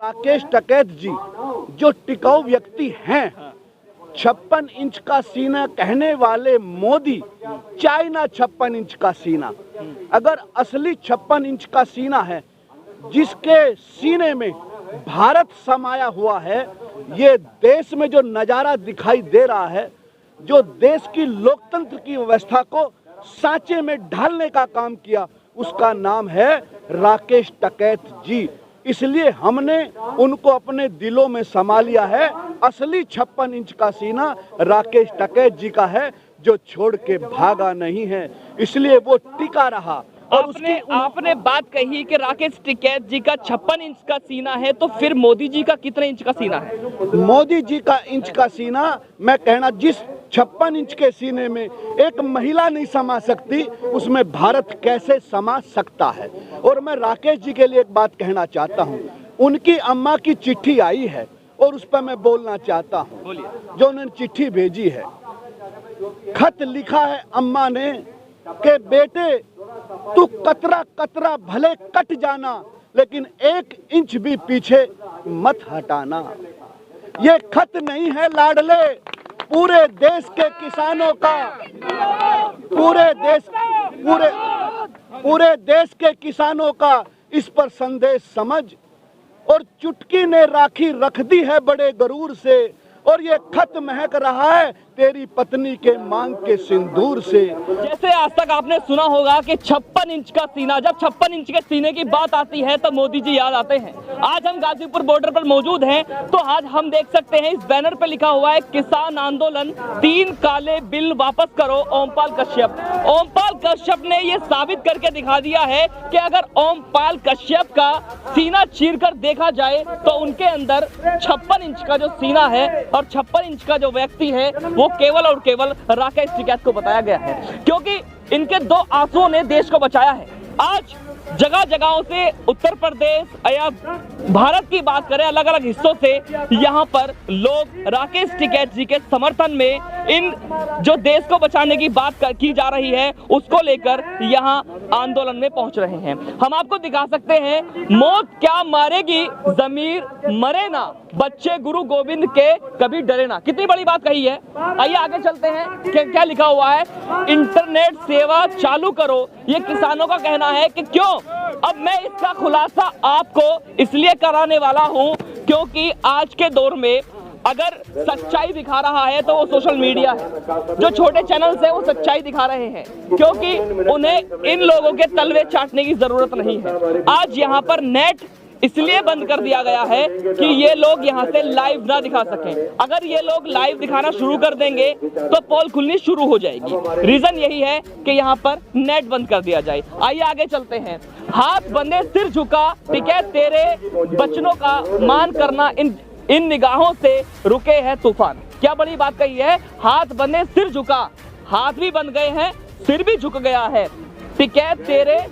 राकेश टकैत जी जो टिकाऊ व्यक्ति हैं, 56 इंच का सीना कहने वाले मोदी, चाइना 56 इंच का सीना। अगर असली 56 इंच का सीना है जिसके सीने में भारत समाया हुआ है, ये देश में जो नज़ारा दिखाई दे रहा है, जो देश की लोकतंत्र की व्यवस्था को सांचे में ढालने का काम किया, उसका नाम है राकेश टकैत जी। इसलिए हमने उनको अपने दिलों में समा लिया है। असली 56 इंच का सीना राकेश टकैत जी का है, जो छोड़ के भागा नहीं है, इसलिए वो टिका रहा। और आपने बात कही कि राकेश टिकैत जी का 56 इंच का सीना है, तो फिर मोदी जी का कितने इंच का सीना है? मोदी जी का इंच का सीना, मैं कहना जिस 56 इंच के सीने में एक महिला नहीं समा सकती, उसमें भारत कैसे समा सकता है। और मैं राकेश जी के लिए एक बात कहना चाहता हूँ, उनकी अम्मा की चिट्ठी आई है और उस पर मैं बोलना चाहता हूँ। जो उन्होंने चिट्ठी भेजी है, खत लिखा है अम्मा ने कि बेटे तू कतरा कतरा भले कट जाना, लेकिन 1 इंच भी पीछे मत हटाना। ये खत नहीं है लाडले पूरे देश के किसानों का, पूरे देश के किसानों का, इस पर संदेश समझ। और चुटकी ने राखी रख दी है बड़े गरूर से, और ये खत महक रहा है तेरी पत्नी के मांग के सिंदूर से। जैसे आज तक आपने सुना होगा कि 56 इंच का सीना, जब 56 इंच के सीने की बात आती है तो मोदी जी याद आते हैं। आज हम गाजीपुर बॉर्डर पर मौजूद हैं, तो आज हम देख सकते हैं इस बैनर पर लिखा हुआ है किसान आंदोलन, 3 काले बिल वापस करो ओमपाल कश्यप। ओमपाल कश्यप ने ये साबित करके दिखा दिया है कि अगर ओमपाल कश्यप का सीना चीर कर देखा जाए तो उनके अंदर 56 इंच का जो सीना है और 56 इंच का जो व्यक्ति है वो केवल और केवल राकेश टिकैत को बताया गया है, क्योंकि इनके 2 आंसुओं ने देश को बचाया है। आज जगह जगहों से, उत्तर प्रदेश या भारत की बात करें, अलग अलग हिस्सों से यहाँ पर लोग राकेश टिकैत जी के समर्थन में, इन जो देश को बचाने की बात की जा रही है उसको लेकर यहाँ आंदोलन में पहुंच रहे हैं। हम आपको दिखा सकते हैं, मौत क्या मारेगी जमीर मरे ना, बच्चे गुरु गोविंद के कभी डरे ना। कितनी बड़ी बात कही है। आइए आगे चलते हैं, क्या लिखा हुआ है, इंटरनेट सेवा चालू करो। ये किसानों का कहना है कि क्यों। अब मैं इसका खुलासा आपको इसलिए कराने वाला हूं क्योंकि आज के दौर में अगर सच्चाई दिखा रहा है तो वो सोशल मीडिया है। जो छोटे चैनल्स है वो सच्चाई दिखा रहे हैं, क्योंकि उन्हें इन लोगों के तलवे चाटने की जरूरत नहीं है। आज यहाँ पर नेट इसलिए बंद कर दिया गया है कि ये लोग यहाँ से लाइव ना दिखा सकें। अगर ये लोग लाइव दिखाना शुरू कर देंगे तो पोल खुलनी शुरू हो जाएगी। रीजन यही है कि यहाँ पर नेट बंद कर दिया जाए। आइए आगे चलते हैं। हाथ बंधे सिर झुका, टिकैत तेरे वचनों का मान करना, इन निगाहों से रुके है तूफान। क्या बड़ी बात कही है। हाथ बंधे सिर झुका, हाथ भी बंध गए हैं, सिर भी झुक गया है। टिकैत तेरे,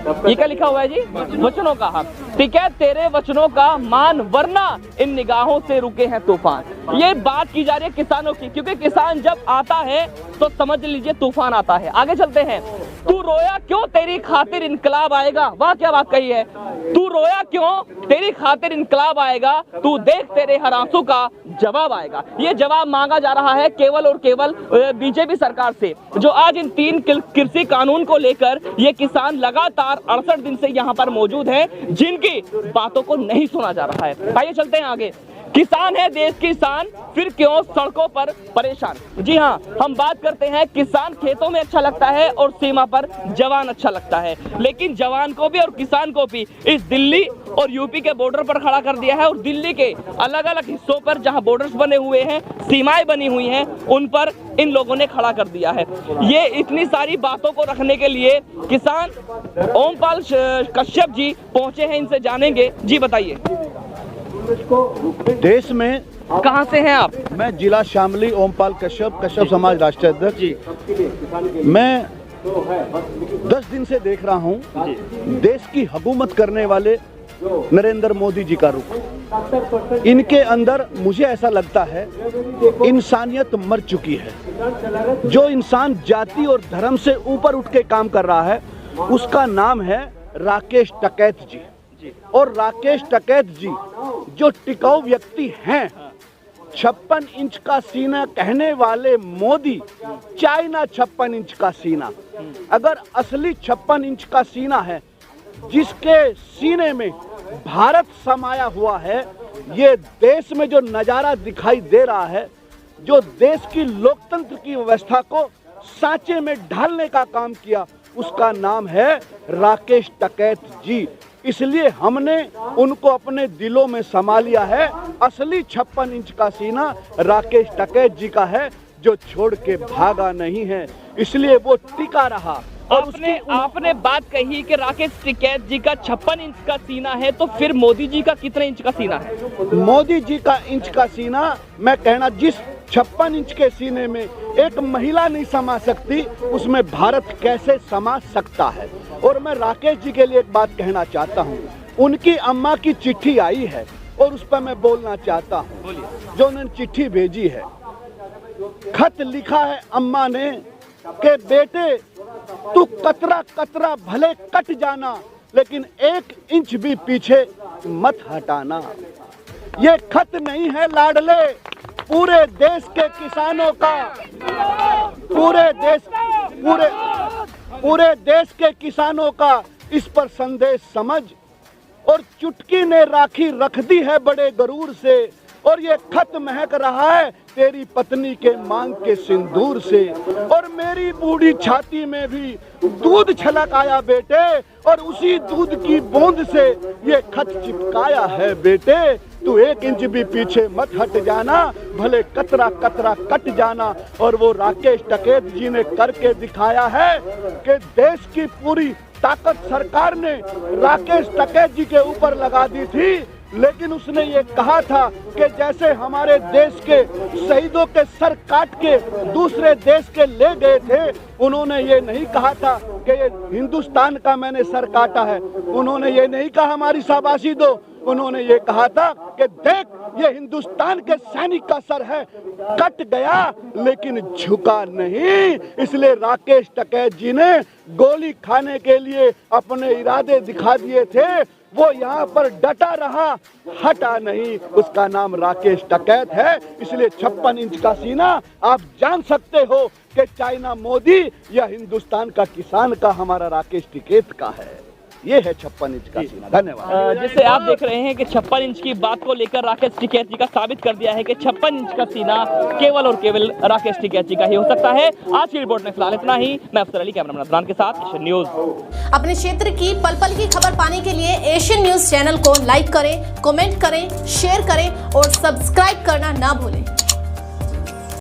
ये क्या लिखा हुआ है जी, वचनों का हाथ, टिकैत तेरे वचनों का मान, वरना इन निगाहों से रुके हैं तूफान। ये बात की जा रही है किसानों की, क्योंकि किसान जब आता है तो समझ लीजिए तूफान आता है। आगे चलते हैं। तू रोया क्यों, तेरी खातिर इनकलाब आएगा। वाह क्या बात कही है। तू रोया क्यों, तेरी खातिर इनकलाब आएगा, तू देख तेरे हर आंसू का जवाब आएगा। ये जवाब मांगा जा रहा है केवल और केवल बीजेपी सरकार से, जो आज इन 3 कृषि कानून को लेकर ये किसान लगातार 68 दिन से यहाँ पर मौजूद हैं, जिनकी बातों को नहीं सुना जा रहा है। आइए चलते हैं आगे। किसान है देश की शान, फिर क्यों सड़कों पर परेशान। जी हाँ, हम बात करते हैं, किसान खेतों में अच्छा लगता है और सीमा पर जवान अच्छा लगता है, लेकिन जवान को भी और किसान को भी इस दिल्ली और यूपी के बॉर्डर पर खड़ा कर दिया है। और दिल्ली के अलग अलग हिस्सों पर जहां बॉर्डर्स बने हुए हैं, सीमाएं बनी हुई हैं, उन पर इन लोगों ने खड़ा कर दिया है। ये इतनी सारी बातों को रखने के लिए किसान ओमपाल कश्यप जी पहुंचे हैं, इनसे जानेंगे। जी बताइए, देश में कहां से हैं आप? मैं जिला शामली ओमपाल कश्यप समाज राष्ट्रीय अध्यक्ष जी। मैं 10 दिन से देख रहा हूं देश की हुकूमत करने वाले नरेंद्र मोदी जी का रुख। इनके अंदर मुझे ऐसा लगता है इंसानियत मर चुकी है। जो इंसान जाति और धर्म से ऊपर उठ के काम कर रहा है उसका नाम है राकेश टकैत जी। और राकेश टकैत जी जो टिकाऊ व्यक्ति हैं, 56 इंच का सीना कहने वाले मोदी, चाइना 56 इंच का सीना। अगर असली 56 इंच का सीना है, जिसके सीने में भारत समाया हुआ है, ये देश में जो नजारा दिखाई दे रहा है, जो देश की लोकतंत्र की व्यवस्था को सांचे में ढालने का काम किया, उसका नाम है राकेश टिकैत जी। इसलिए हमने उनको अपने दिलों में समा लिया है। असली 56 इंच का सीना राकेश टिकैत जी का है, जो छोड़ के भागा नहीं है, इसलिए वो टिका रहा। और आपने बात कही कि राकेश टिकैत जी का 56 इंच का सीना है, तो फिर मोदी जी का कितने इंच का सीना है? मोदी जी का इंच का सीना, मैं कहना, जिस 56 इंच के सीने में एक महिला नहीं समा सकती, उसमें भारत कैसे समा सकता है। और मैं राकेश जी के लिए एक बात कहना चाहता हूँ। उनकी अम्मा की चिट्ठी आई है और उस पर मैं बोलना चाहता हूँ। जो उन्होंने चिट्ठी भेजी है, खत लिखा है अम्मा ने कि बेटे, तू कतरा कतरा भले कट जाना, लेकिन 1 इंच भी पीछे मत हटाना। ये खत नहीं है लाडले पूरे देश के किसानों का, पूरे देश के किसानों का इस पर संदेश समझ। और चुटकी ने राखी रख दी है बड़े गरूर से, और ये खत महक रहा है तेरी पत्नी के मांग के सिंदूर से। और मेरी बूढ़ी छाती में भी दूध छलक आया बेटे, और उसी दूध की बूंद से ये खत चिपकाया है बेटे। तू 1 इंच भी पीछे मत हट जाना, भले कतरा कतरा कट जाना। और वो राकेश टिकैत जी ने करके दिखाया है कि देश की पूरी ताकत सरकार ने राकेश टिकैत जी के ऊपर लगा दी थी, लेकिन उसने ये कहा था कि जैसे हमारे देश के शहीदों के सर काट के दूसरे देश के ले गए थे, उन्होंने ये नहीं कहा था कि ये हिंदुस्तान का मैंने सर काटा है। उन्होंने ये नहीं कहा हमारी शाबाशी दो, उन्होंने ये कहा था कि देख, ये हिंदुस्तान के सैनिक का सर है, कट गया लेकिन झुका नहीं। इसलिए राकेश टिकैत जी ने गोली खाने के लिए अपने इरादे दिखा दिए थे, वो यहाँ पर डटा रहा, हटा नहीं। उसका नाम राकेश टिकैत है। इसलिए 56 इंच का सीना, आप जान सकते हो कि चाइना मोदी या हिंदुस्तान का किसान का हमारा राकेश टिकैत का है। ये है 56 इंच का सीना। धन्यवाद। जिसे आप देख रहे हैं कि 56 इंच की बात को लेकर राकेश टिकैत जी का साबित कर दिया है कि 56 इंच का सीना केवल और केवल राकेश टिकैत जी का ही हो सकता है। आज की रिपोर्ट में फिलहाल इतना ही। मैं अफसर अली, कैमरामैन अदनान के साथ, एशियन न्यूज। अपने क्षेत्र की पल पल की खबर पाने के लिए एशियन न्यूज चैनल को लाइक करें, कमेंट करें, शेयर करें और सब्सक्राइब करना ना भूलें।